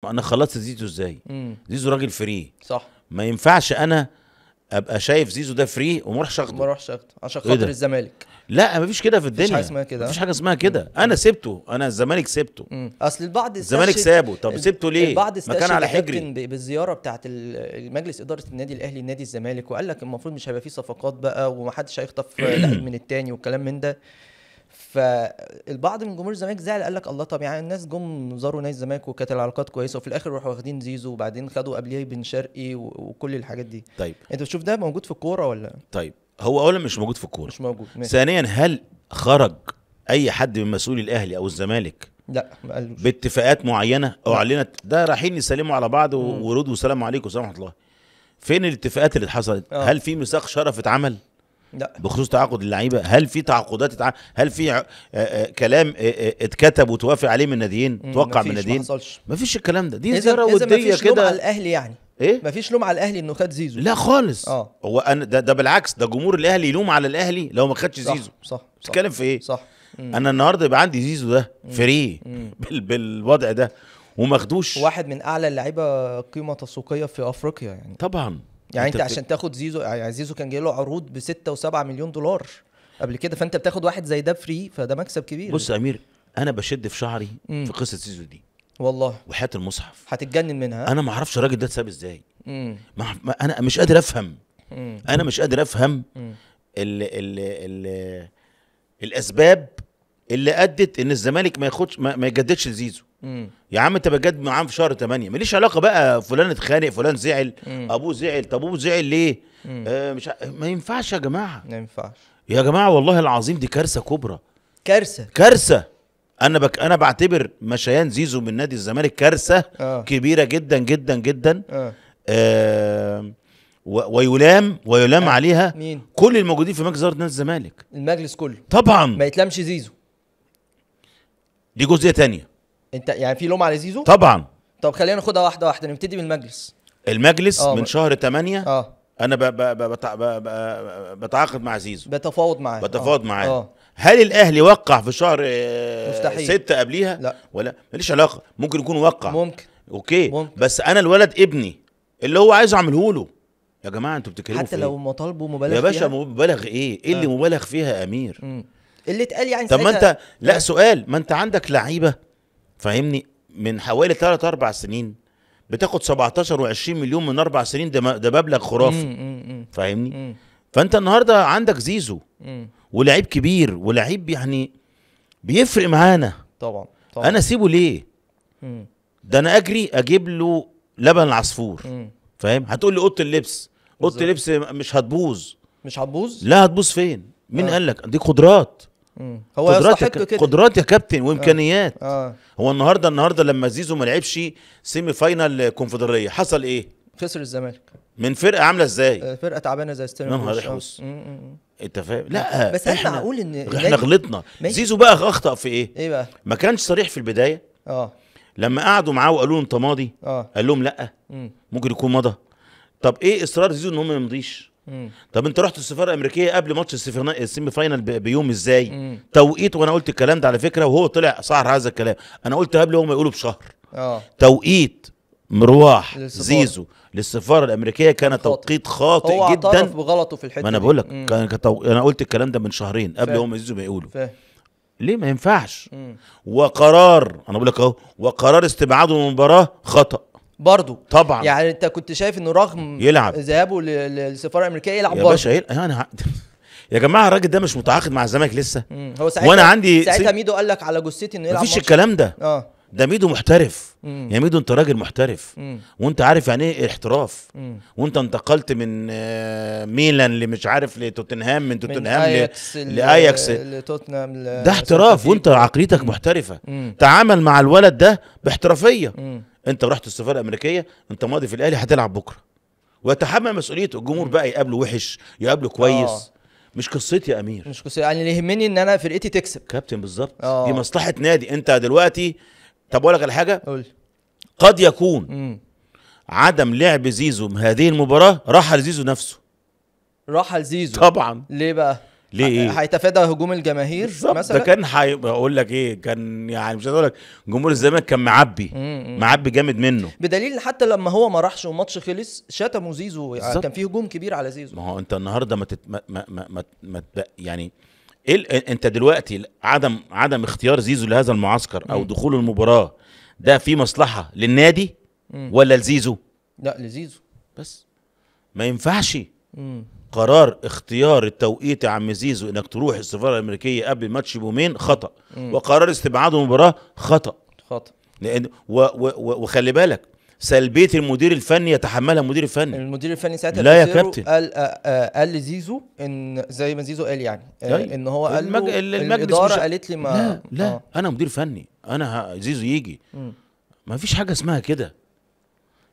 انا خلصت زيزو ازاي؟ زيزو راجل فري، صح. ما ينفعش انا ابقى شايف زيزو ده فري وما اروحش اخده. ما اروحش اخده عشان خاطر الزمالك. لا مفيش كده في الدنيا، مفيش حاجه اسمها كده، مفيش حاجه اسمها كده. انا سبته، انا الزمالك سبته. اصل البعض الزمالك سابه. طب سبته ليه؟ البعض ما كان على حجري بالزياره بتاعه مجلس اداره النادي الاهلي نادي الزمالك، وقال لك المفروض مش هيبقى فيه صفقات بقى ومحدش هيخطف لعيب من التاني والكلام من ده. فالبعض من جمهور الزمالك زعل، قال لك الله، طب يعني الناس جم زاروا نادي الزمالك وكانت العلاقات كويسه، وفي الاخر راحوا واخدين زيزو وبعدين خدوا قبليه بن شرقي وكل الحاجات دي. طيب انت بتشوف ده موجود في الكوره ولا؟ طيب هو اولا مش موجود في الكوره، مش موجود. ثانيا هل خرج اي حد من مسؤولي الاهلي او الزمالك لا ما قالوش باتفاقات معينه او اعلنت ده رايحين يسلموا على بعض ورود وسلام عليكم ورحمه الله؟ فين الاتفاقات اللي حصلت؟ هل في ميثاق شرف اتعمل؟ لا. بخصوص تعاقد اللعيبه؟ هل في تعاقدات اتعمل؟ هل في كلام اتكتب وتوافق عليه من الناديين، توقع من الناديين؟ مفيش الكلام ده. دي زياره وديه كده. مفيش لوم على الاهلي يعني؟ ايه؟ مفيش لوم على الاهلي انه خد زيزو؟ لا خالص. هو انا ده بالعكس، ده جمهور الاهلي يلوم على الاهلي لو ما خدش زيزو. صح. بتتكلم في ايه؟ صح. انا النهارده يبقى عندي زيزو ده فري بالوضع ده وما خدوش. واحد من اعلى اللعيبه قيمه تسويقيه في افريقيا يعني. طبعا يعني انت عشان تاخد زيزو، يعني زيزو كان جاي له عروض ب6 و7 مليون دولار قبل كده، فانت بتاخد واحد زي ده فري، فده مكسب كبير. بص يا امير، انا بشد في شعري في قصه زيزو دي والله، وحياه المصحف هتتجنن منها. انا ما اعرفش الراجل ده اتساب ازاي. انا مش قادر افهم. انا مش قادر افهم الاسباب اللي ادت ان الزمالك ما ياخدش ما يجددش لزيزو. يا عم انت بجد معاه في شهر 8، ماليش علاقه بقى فلان اتخانق فلان زعل ابوه زعل. طب ابوه زعل ليه؟ مش ما ينفعش يا جماعه، ما ينفعش يا جماعه، والله العظيم دي كارثه كبرى، كارثه. انا بعتبر مشيان زيزو من نادي الزمالك كارثه كبيره جدا جدا جدا. ويلام عليها مين؟ كل الموجودين في مجلس اداره نادي الزمالك، المجلس كله طبعا. ما يتلمش زيزو، دي جزئيه تانية. انت يعني في لوم على زيزو طبعا. طب خلينا ناخدها واحده واحده، نبتدي بالمجلس. المجلس من شهر 8 انا بتعاقد مع زيزو، بتفاوض معاه. هل الاهلي وقع في شهر 6 قبليها؟ لا، ولا ماليش علاقه، ممكن يكون وقع، ممكن اوكي ممكن. بس انا الولد ابني اللي هو عايز اعمله له. يا جماعه انتوا بتتكلموا حتى لو مطالبه مبالغ يا باشا فيها؟ مبالغ ايه اللي مبالغ فيها يا امير؟ اللي اتقال يعني. طب ما انت لا سؤال، ما انت عندك لعيبه فاهمني من حوالي 3-4 سنين بتاخد 17 و20 مليون من 4 سنين، ده مبلغ خرافي فاهمني. فانت النهارده عندك زيزو ولاعيب كبير ولاعيب يعني بيفرق معانا. طبعا. انا اسيبه ليه؟ ده انا اجيب له لبن العصفور، فاهم؟ هتقول لي اوضه اللبس، اوضه اللبس مش هتبوظ. لا هتبوظ فين؟ مين قال لك؟ دي قدرات. هو يستحق كده، قدرات يا كابتن وامكانيات. هو النهارده لما زيزو ما لعبش سيمي فاينال كونفدراليه حصل ايه؟ خسر الزمالك من فرقه عامله ازاي؟ فرقه تعبانه زي ستيرن. انت فاهم؟ لا بس هل معقول ان احنا غلطنا؟ زيزو بقى اخطأ في ايه بقى؟ ما كانش صريح في البدايه. لما قعدوا معاه وقالوا له انت ماضي، قال لهم لا، ممكن يكون مضى. طب ايه اصرار زيزو ان هو ما يمضيش؟ طب انت رحت السفاره الامريكيه قبل ماتش السيمي فاينال بيوم ازاي؟ توقيت، وانا قلت الكلام ده على فكره وهو طلع صار هذا الكلام، انا قلت قبل هو ما يقولوا بشهر. توقيت مروح زيزو للسفاره الامريكيه كان توقيت خاطئ هو جدا. هو اعترف بغلطه في الحته. ما انا بقول لك انا قلت الكلام ده من شهرين قبل هو ما زيزو ما يقولوا. ليه ما ينفعش؟ وقرار، انا بقول لك اهو، وقرار استبعاده من المباراه خطأ برضو طبعا. يعني انت كنت شايف انه رغم يلعب ذهابه للسفاره الامريكيه يلعب يا باشا يا جماعه الراجل ده مش متعاقد مع الزمالك لسه. هو ساعتها وانا عندي ساعتها ميدو قال لك على جثتي انه يلعب. مفيش الكلام ده. ده ميدو محترف. يا ميدو انت راجل محترف وانت عارف يعني ايه احتراف. وانت انتقلت من ميلان اللي مش عارف لتوتنهام، من توتنهام لاياكس لتوتنهام ده احتراف، وانت عقليتك محترفه. تعامل مع الولد ده باحترافيه. انت رحت السفاره الامريكيه، انت ماضي في الاهلي، هتلعب بكره ويتحمل مسؤوليته. الجمهور بقى يقابله وحش يقابله كويس. مش قصتي يا امير، مش قصتي. يعني اللي يهمني ان انا فرقتي تكسب كابتن بالظبط. دي مصلحه نادي. انت دلوقتي طب اقول لك على حاجه، قول. قد يكون عدم لعب زيزو هذه المباراه راحه لزيزو نفسه. راحه لزيزو طبعا. ليه بقى؟ ليه ايه؟ هيتفادى هجوم الجماهير مثلا. ده كان بقول لك ايه، كان يعني مش هقول لك جمهور الزمالك كان معبي معبي جامد منه، بدليل حتى لما هو ما راحش والماتش خلص شتموا زيزو، يعني كان في هجوم كبير على زيزو. ما هو انت النهارده ما يعني ايه انت دلوقتي عدم اختيار زيزو لهذا المعسكر او دخول المباراه ده في مصلحه للنادي ولا لزيزو؟ لا لزيزو بس. ما ينفعش قرار اختيار التوقيت يا عم زيزو انك تروح السفاره الامريكيه قبل الماتش بيومين خطا، وقرار استبعاد المباراه خطا. لان وخلي بالك سلبيه المدير الفني يتحملها المدير الفني. المدير الفني ساعتها لا يا كابتن قال لزيزو ان زي ما زيزو قال يعني ان هو قال له الاداره قالت لي ما لا انا مدير فني، انا زيزو يجي. ما فيش حاجه اسمها كده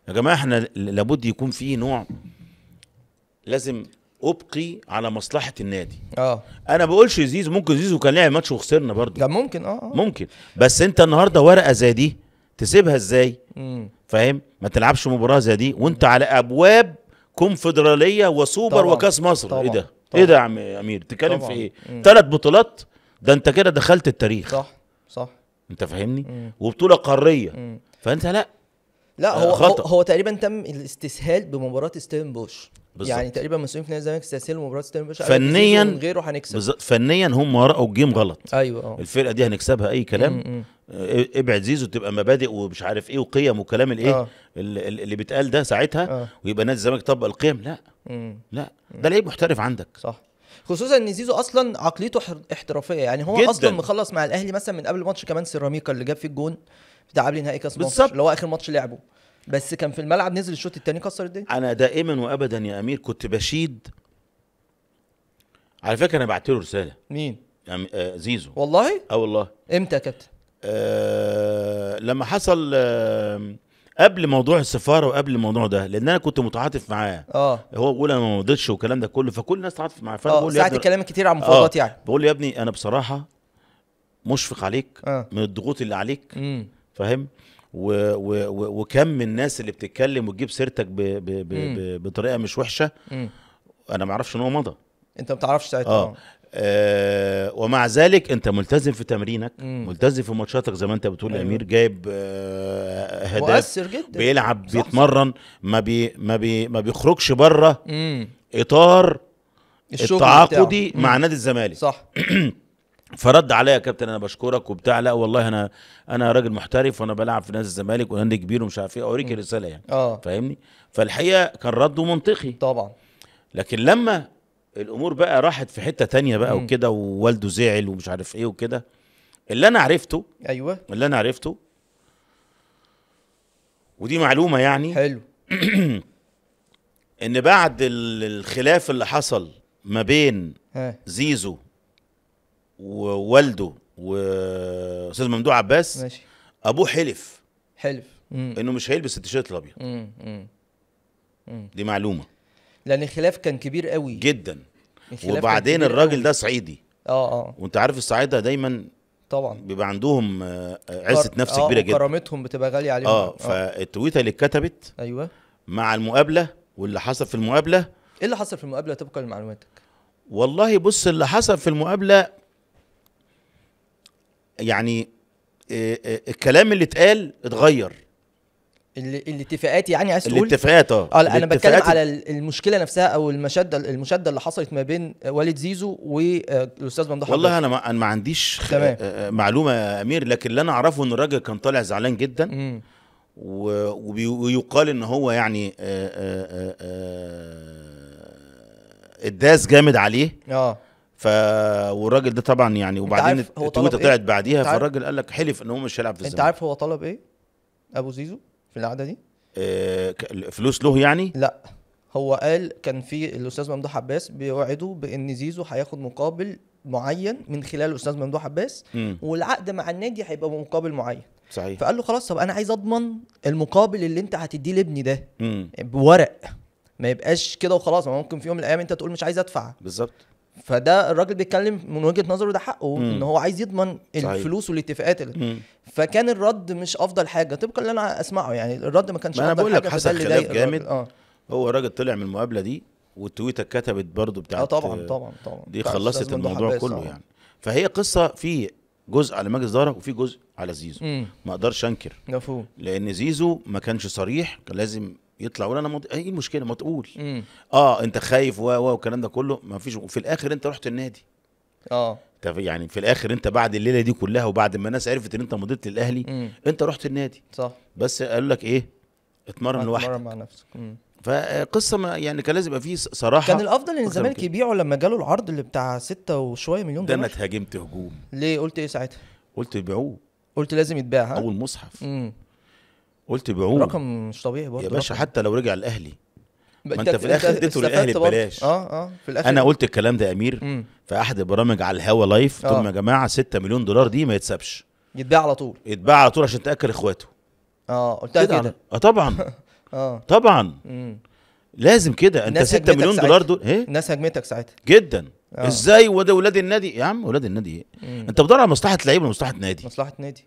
يا جماعه. احنا لابد يكون في نوع، لازم ابقي على مصلحه النادي. انا بقولش زيزو، ممكن زيزو كان لعب ماتش وخسرنا برضه، ده ممكن ممكن، بس انت النهارده ورقه زي دي تسيبها ازاي؟ فاهم؟ ما تلعبش مباراه زي دي وانت على ابواب كونفدراليه وسوبر طبعًا. وكاس مصر طبعًا. ايه ده؟ طبعًا. ايه ده يا عم امير؟ تتكلم في ايه؟ 3 بطولات، ده انت كده دخلت التاريخ. صح انت فاهمني؟ وبطوله قاريه. فانت لا هو تقريبا تم الاستسهال بمباراه ستيرنبوش. يعني تقريبا مسؤولين في نادي الزمالك استسهلوا مباراه ستيرنبوش فنيا، من غيره هنكسب. فنيا هم ورقوا الجيم غلط. ايوه الفرقه دي هنكسبها اي كلام. ابعد زيزو، تبقى مبادئ ومش عارف ايه وقيم وكلام الايه اللي بيتقال ده ساعتها ويبقى نادي الزمالك طبق القيم. لا لا ده لعيب محترف عندك. صح. خصوصا ان زيزو اصلا عقليته احترافيه، يعني هو جداً. اصلا مخلص مع الاهلي مثلا من قبل ماتش كمان سيراميكا اللي جاب فيه الجون بتاع قبل نهائي كاس مصر اللي هو اخر ماتش لعبه، بس كان في الملعب نزل الشوط الثاني كسر الدنيا. انا دائما وابدا يا امير كنت بشيد، على فكره انا بعت له رساله. مين؟ زيزو. والله؟ والله. امتى يا كابتن؟ لما حصل قبل موضوع السفاره وقبل الموضوع ده، لان انا كنت متعاطف معاه. هو بيقول انا ما مضيتش والكلام ده كله، فكل الناس تعاطف معاه. فانا بقول له ساعه الكلام الكتير عن مفاوضات يعني. بقول له يا ابني انا بصراحه مشفق عليك من الضغوط اللي عليك. فاهم؟ وكم من الناس اللي بتتكلم وتجيب سيرتك بطريقه مش وحشه. انا ما اعرفش ان هو مضى. انت ما بتعرفش ساعتها. ومع ذلك انت ملتزم في تمرينك، ملتزم في ماتشاتك زي ما انت بتقول يا امير، جايب اهداف، مؤثر جدا، بيلعب، بيتمرن، ما بيخرجش بره اطار التعاقدي مع نادي الزمالك. صح. فرد عليا يا كابتن انا بشكرك وبتاع، لا والله انا راجل محترف وانا بلعب في نادي الزمالك ونادي كبير ومش عارف ايه، اوريك الرساله يعني. فاهمني؟ فالحقيقه كان رده منطقي طبعا. لكن لما الامور بقى راحت في حته تانية بقى وكده، ووالده زعل ومش عارف ايه وكده، اللي انا عرفته ودي معلومه يعني حلو ان بعد الخلاف اللي حصل ما بين زيزو ووالده واستاذ ممدوح عباس، ماشي، ابوه حلف انه مش هيلبس التيشيرت الابيض. دي معلومه، لان الخلاف كان كبير قوي جدا. وبعدين الراجل ده صعيدي، وانت عارف الصعايده دايما طبعا بيبقى عندهم عزه نفس كبيره جدا، كرامتهم بتبقى غاليه عليهم. فالتويته اللي اتكتبت مع المقابله واللي حصل في المقابله، ايه اللي حصل في المقابله طبقا لمعلوماتك؟ والله بص، اللي حصل في المقابله يعني الكلام اللي اتقال اتغير. الاتفاقات يعني عايز تقول؟ الاتفاقات انا بتكلم على المشكله نفسها او المشاده اللي حصلت ما بين والد زيزو والاستاذ ممدوح. والله انا ما عنديش معلومه يا امير، لكن اللي انا اعرفه ان الراجل كان طالع زعلان جدا ويقال ان هو يعني اتداس جامد عليه. والراجل ده طبعا يعني، وبعدين التويته طلعت بعديها، فالراجل قال لك حلف ان هو مش هيلعب في الزمالك. انت عارف هو طلب ايه ابو زيزو في القعده دي؟ فلوس له يعني؟ لا، هو قال كان في الاستاذ ممدوح عباس بيوعده بان زيزو هياخد مقابل معين من خلال الاستاذ ممدوح عباس، والعقد مع النادي هيبقى بمقابل معين. صحيح. فقال له خلاص، طب انا عايز اضمن المقابل اللي انت هتديه لابني ده بورق، ما يبقاش كده وخلاص. ممكن في يوم من الايام انت تقول مش عايز ادفع. بالظبط. فده الراجل بيتكلم من وجهة نظره، ده حقه ان هو عايز يضمن الفلوس والاتفاقات. فكان الرد مش افضل حاجه طبقا اللي انا اسمعه، يعني الرد ما كانش افضل حاجه. حصل خلاف جامد. هو الراجل طلع من المقابله دي والتويته اتكتبت برضو بتاعت طبعا دي خلصت الموضوع كله يعني. فهي قصه في جزء على مجلس اداره وفي جزء على زيزو. ما اقدرش انكر مفهوم، لان زيزو ما كانش صريح، كان لازم يطلع يقول انا ايه المشكله، ما تقول انت خايف والكلام ده كله ما فيش، وفي الاخر انت رحت النادي. يعني في الاخر انت بعد الليله دي كلها وبعد ما الناس عرفت ان انت مضيت للاهلي انت رحت النادي، صح، بس قالوا لك ايه، اتمرن لوحدك، اتمرن مع نفسك. فقصه ما يعني كان لازم يبقى فيه صراحه. كان الافضل ان الزمالك يبيعه لما جاله العرض اللي بتاع 6 وشويه مليون دولار. ده انا اتهاجمت هجوم. ليه؟ قلت ايه ساعتها؟ قلت يبيعوه، قلت لازم يتباع. اول مصحف قلت يبيعوه، رقم مش طبيعي برضه يا باشا رقم. حتى لو رجع الاهلي ما انت في الاخر اديته للاهلي ببلاش. في الاخر انا قلت الكلام ده يا امير في احد البرامج على الهوا لايف. قلت لهم يا جماعه 6 مليون دولار دي ما يتسابش، يتباع على طول، يتباع على طول عشان تاكل اخواته. قلتها كده. طبعا طبعا لازم كده. انت 6 مليون دولار دول الناس هجمتك ساعتها جدا. ازاي وده ولاد النادي؟ يا عم ولاد النادي ايه؟ انت بتدور على مصلحه لعيب ولا مصلحه نادي؟ مصلحه نادي.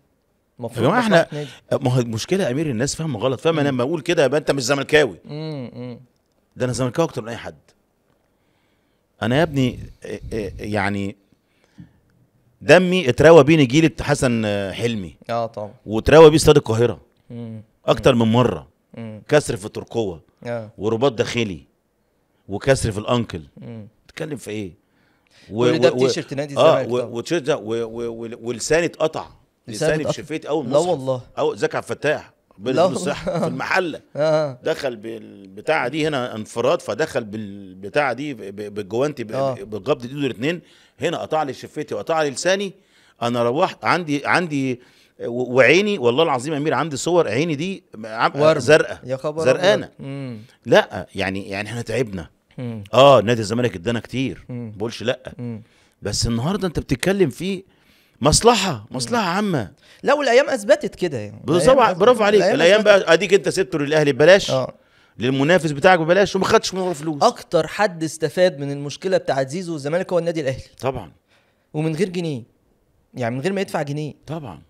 يا جماعه احنا ما هو المشكله يا امير الناس فاهمه غلط، فاهمه انا لما اقول كده يبقى انت مش زملكاوي. ده انا زملكاوي اكتر من اي حد. انا يا ابني يعني دمي اتراوى بيه نجيله حسن حلمي. طبعا. واتراوى بيه استاد القاهره اكتر من مره. كسر في التركوه ورباط داخلي وكسر في الانكل. تتكلم في ايه؟ كل ده بتيشيرت نادي الزمالك. وتيشيرت ده ولساني اتقطع. لساني في شفيتي اول مصحف. لا والله. زكي عبد الفتاح بالصحة في المحله. دخل بالبتاعه دي هنا انفراد، فدخل بالبتاعه دي بالجوانتي بقبضه ايده الاثنين هنا، قطع لي شفتي وقطع لي لساني. انا روحت عندي وعيني والله العظيم يا امير عندي صور عيني دي زرقاء، يا خبر زرقانه. لا يعني احنا تعبنا. نادي الزمالك ادانا كتير، ما بقولش لا. بس النهارده انت بتتكلم فيه مصلحه عامه. لا والايام اثبتت كده يعني. برافو عليك. الايام بقى اديك انت سبته للاهلي ببلاش، للمنافس بتاعك ببلاش، وما خدتش منه فلوس. اكتر حد استفاد من المشكله بتاعت زيزو والزمالك هو النادي الاهلي طبعا، ومن غير جنيه، يعني من غير ما يدفع جنيه. طبعا